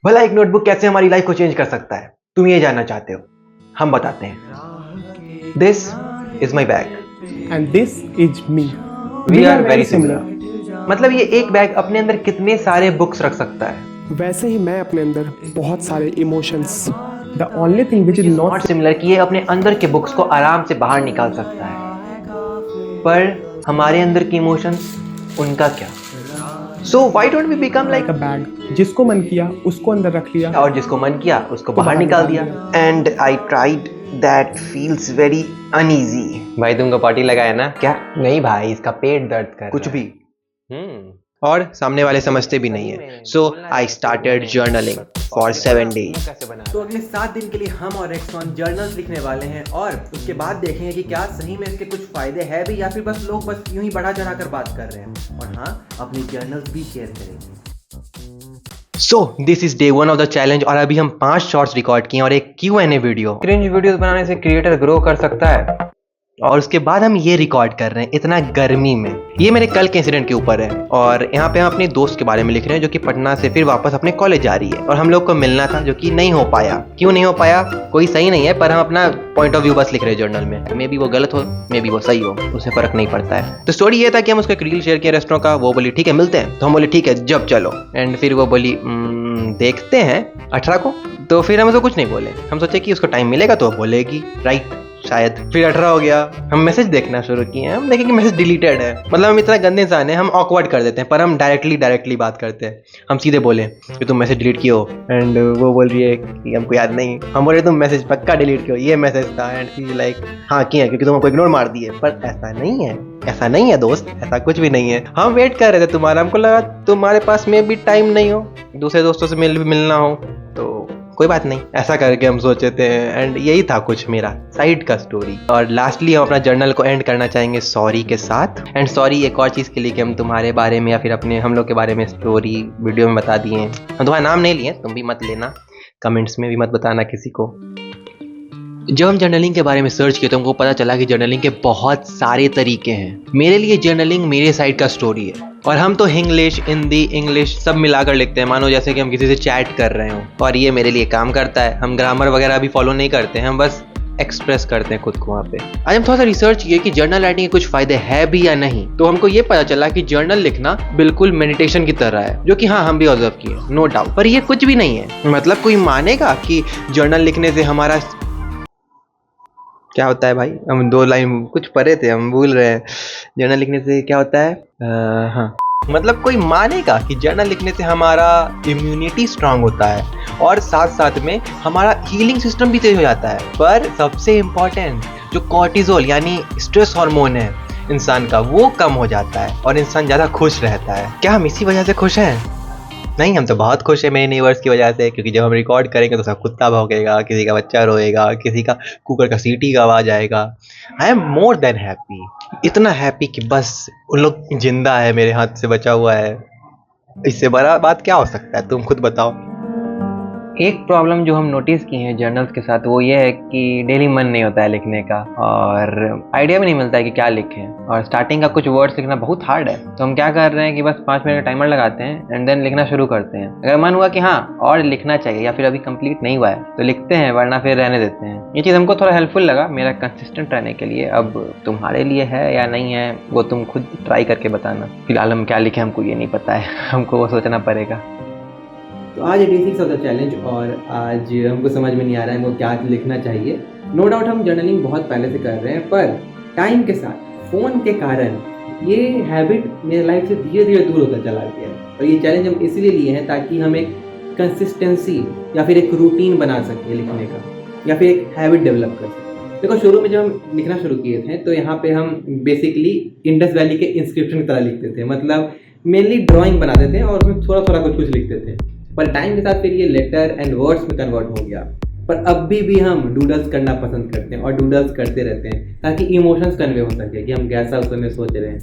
भला एक नोटबुक कैसे हमारी लाइफ को चेंज कर सकता है, तुम ये जानना चाहते हो? हम बताते हैं। This is my bag and this is me. We are very similar. मतलब ये एक बैग अपने अंदर कितने सारे बुक्स रख सकता है। वैसे ही मैं अपने अंदर बहुत सारे emotions, the only thing which is not not similar कि ये अपने अंदर के बुक्स को आराम से बाहर निकाल सकता है, पर हमारे अंदर के इमोशंस, उनका क्या? So why don't we become like a bag, जिसको मन किया उसको अंदर रख लिया और जिसको मन किया उसको बाहर निकाल दिया। And I tried, that feels very uneasy. भाई तुमको पार्टी लगाया ना? क्या? नहीं भाई, इसका पेट दर्द कर कुछ भी। और सामने वाले समझते भी नहीं है। So I started journaling for 7 days। तो अगले 7 दिन के लिए हम और रेक्सॉन जर्नल्स लिखने वाले हैं और उसके बाद देखेंगे कि क्या सही में इसके कुछ फायदे हैं भी या फिर बस लोग बस यूं ही बढ़ा चढ़ा कर बात कर रहे हैं। और हाँ, अपनी जर्नल्स भी शेयर करेंगे। So this is day 1 of the challenge और अभी हम 5 शॉर्ट्स रिकॉर्ड किए और एक Q&A वीडियो। क्रिंज वीडियोस बनाने से क्रिएटर ग्रो कर सकता है और उसके बाद हम ये रिकॉर्ड कर रहे हैं इतना गर्मी में। ये मेरे कल के इंसिडेंट के ऊपर है और यहाँ पे हम अपने दोस्त के बारे में लिख रहे हैं जो कि पटना से फिर वापस अपने कॉलेज जा रही है और हम लोग को मिलना था जो कि नहीं हो पाया। क्यों नहीं हो पाया कोई सही नहीं है, पर हम अपना पॉइंट ऑफ व्यू बस लिख रहे हैं जर्नल में। मे बी वो गलत हो, मे बी वो सही हो, उससे फर्क नहीं पड़ता है। तो स्टोरी ये था कि हम उसको एक रील शेयर किया रेस्टोरेंट का। वो बोली ठीक है मिलते हैं, तो हम बोले ठीक है जब चलो। एंड फिर वो बोली देखते हैं 18 को। तो फिर हम उसको कुछ नहीं बोले, हम सोचे कि उसको टाइम मिलेगा तो वो बोलेगी, राइट? शायद। फिर 18 हो गया, हम मैसेज देखना शुरू किए। हम देखें कि मैसेज डिलीटेड है। मतलब हम इतना गंदे इंसान है, हम ऑकवर्ड कर देते हैं, पर हम डायरेक्टली बात करते हैं। हम सीधे बोले कि तुम मैसेज डिलीट किए हो, एंड वो बोल रही है कि हमको याद नहीं। हम बोले तुम मैसेज पक्का डिलीट किए हो, ये मैसेज था। एंड शी लाइक हाँ किए क्योंकि तुम हमको इग्नोर मार दिए। पर ऐसा नहीं है, ऐसा नहीं है दोस्त, ऐसा कुछ भी नहीं है। हम वेट कर रहे थे तुम्हारा, हमको लगा तुम्हारे पास में भी टाइम नहीं हो, दूसरे दोस्तों से मिलना हो, तो कोई बात नहीं, ऐसा करके हम सोचे थे। एंड यही था कुछ मेरा साइड का स्टोरी। और लास्टली हम अपना जर्नल को एंड करना चाहेंगे सॉरी के साथ। एंड सॉरी एक और चीज़ के लिए कि हम तुम्हारे बारे में या फिर अपने हम लोग के बारे में स्टोरी वीडियो में बता दिए। हम तुम्हारा नाम नहीं लिए, तुम भी मत लेना, कमेंट्स में भी मत बताना किसी को। जब हम जर्नलिंग के बारे में सर्च किए तो हमको पता चला कि जर्नलिंग के बहुत सारे तरीके हैं। मेरे लिए जर्नलिंग मेरे साइड का स्टोरी है और हम तो इंग्लिश, हिंदी, इंग्लिश सब मिलाकर लिखते हैं, मानो जैसे कि हम किसी से चैट कर रहे हो। और ये मेरे लिए काम करता है। हम ग्रामर वगैरह भी फॉलो नहीं करते हैं, हम बस एक्सप्रेस करते हैं खुद को वहाँ पे। आज हम थोड़ा सा रिसर्च किए कि जर्नल राइटिंग के कुछ फायदे है भी या नहीं। तो हमको ये पता चला कि जर्नल लिखना बिल्कुल मेडिटेशन की तरह है, जो कि हाँ हम भी ऑब्जर्व किए, नो डाउट। पर ये कुछ भी नहीं है। मतलब कोई मानेगा कि जर्नल लिखने से हमारा क्या होता है? भाई हम 2 लाइन कुछ पढ़े थे, हम भूल रहे हैं। जर्नल लिखने से क्या होता है? हाँ, मतलब कोई मानेगा कि जर्नल लिखने से हमारा इम्यूनिटी स्ट्रांग होता है और साथ साथ में हमारा हीलिंग सिस्टम भी तेज हो जाता है। पर सबसे इम्पोर्टेंट जो कॉर्टिजोल यानी स्ट्रेस हार्मोन है इंसान का, वो कम हो जाता है और इंसान ज़्यादा खुश रहता है। क्या हम इसी वजह से खुश हैं? नहीं, हम तो बहुत खुश है मेरे न्यूवर्स की वजह से, क्योंकि जब हम रिकॉर्ड करेंगे तो सब कुत्ता भौंकेगा, किसी का बच्चा रोएगा, किसी का कुकर का सीटी का आवाज़ आएगा। I am more than happy, इतना हैप्पी कि बस उन लोग जिंदा है, मेरे हाथ से बचा हुआ है। इससे बड़ा बात क्या हो सकता है? तुम खुद बताओ। एक प्रॉब्लम जो हम नोटिस की है जर्नल्स के साथ वो ये है कि डेली मन नहीं होता है लिखने का और आइडिया भी नहीं मिलता है कि क्या लिखें। और स्टार्टिंग का कुछ वर्ड्स लिखना बहुत हार्ड है, तो हम क्या कर रहे हैं कि बस 5 मिनट का टाइमर लगाते हैं एंड देन लिखना शुरू करते हैं। अगर मन हुआ कि हाँ और लिखना चाहिए या फिर अभी कंप्लीट नहीं हुआ है तो लिखते हैं, वरना फिर रहने देते हैं। ये चीज़ हमको थोड़ा हेल्पफुल लगा मेरा कंसिस्टेंट रहने के लिए। अब तुम्हारे लिए है या नहीं है वो तुम खुद ट्राई करके बताना। फिलहाल हम क्या लिखें हमको ये नहीं पता है, हमको वो सोचना पड़ेगा। तो आज डे 6 ऑफ द चैलेंज और आज हमको समझ में नहीं आ रहा है हमको क्या लिखना चाहिए। नो डाउट हम जर्नलिंग बहुत पहले से कर रहे हैं, पर टाइम के साथ फ़ोन के कारण ये हैबिट मेरे लाइफ से धीरे धीरे दूर होता चला गया है। और ये चैलेंज हम इसलिए लिए हैं ताकि हम एक कंसिस्टेंसी या फिर एक रूटीन बना सकें लिखने का, या फिर एक हैबिट डेवलप कर सकें। देखो शुरू में जब हम लिखना शुरू किए थे तो यहाँ पे हम बेसिकली इंडस वैली के इंस्क्रिप्शन की तरह लिखते थे। मतलब मेनली ड्राइंग बनाते थे और उसमें थोड़ा थोड़ा कुछ लिखते थे। पर टाइम के साथ फिर ये लेटर एंड वर्ड्स में कन्वर्ट हो गया। पर अब भी हम डूडल्स करना पसंद करते हैं और डूडल्स करते रहते हैं ताकि इमोशंस कन्वे हो सके कि हम कैसा उस समय सोच रहे हैं।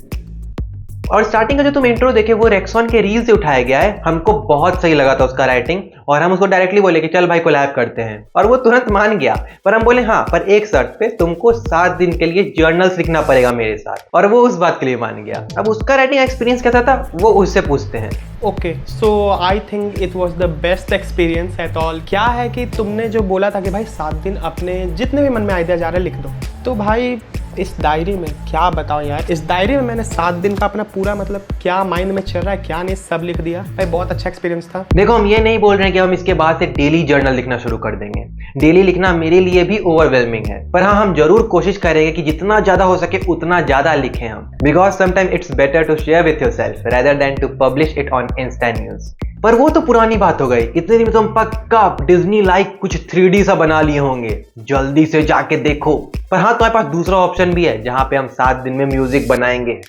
और स्टार्टिंग का जो तुम इंट्रो देखे वो रेक्सॉन के रील से उठाया गया है। हमको बहुत सही लगा था उसका राइटिंग और हम उसको डायरेक्टली बोले कि चल भाई कोलैब करते हैं और वो तुरंत मान गया। पर हम बोले हाँ, पर एक शर्त पे, तुमको 7 दिन के लिए जर्नल्स लिखना पड़ेगा मेरे साथ, और वो उस बात के लिए मान गया। अब उसका राइटिंग एक्सपीरियंस कैसा था वो उससे पूछते हैं। Okay, so I think it was the best experience at all. क्या है कि तुमने जो बोला था कि भाई 7 दिन अपने जितने भी मन में आइडिया जा रहा है लिख दो, तो भाई इस डायरी में क्या बताओ यार, इस डायरी में मैंने 7 दिन का अपना पूरा मतलब क्या माइंड में चल रहा है क्या नहीं सब लिख दिया भाई। बहुत अच्छा एक्सपीरियंस था। देखो, हम ये नहीं बोल रहे हैं कि हम इसके बाद से डेली जर्नल लिखना शुरू कर देंगे। डेली लिखना मेरे लिए भी ओवरवेलमिंग है, पर हाँ, हम जरूर कोशिश करेंगे कि जितना ज्यादा हो सके उतना ज्यादा लिखें हम, because sometime it's better to share with yourself rather than to publish it on Insta news. पर वो तो पुरानी बात हो गई। इतने दिन में तो हम पक्का डिज्नी लाइक कुछ 3D सा बना लिए होंगे, जल्दी से जाके देखो। पर हाँ, तुम्हारे पास दूसरा ऑप्शन भी है जहां पे हम 7 दिन में म्यूजिक बनाएंगे।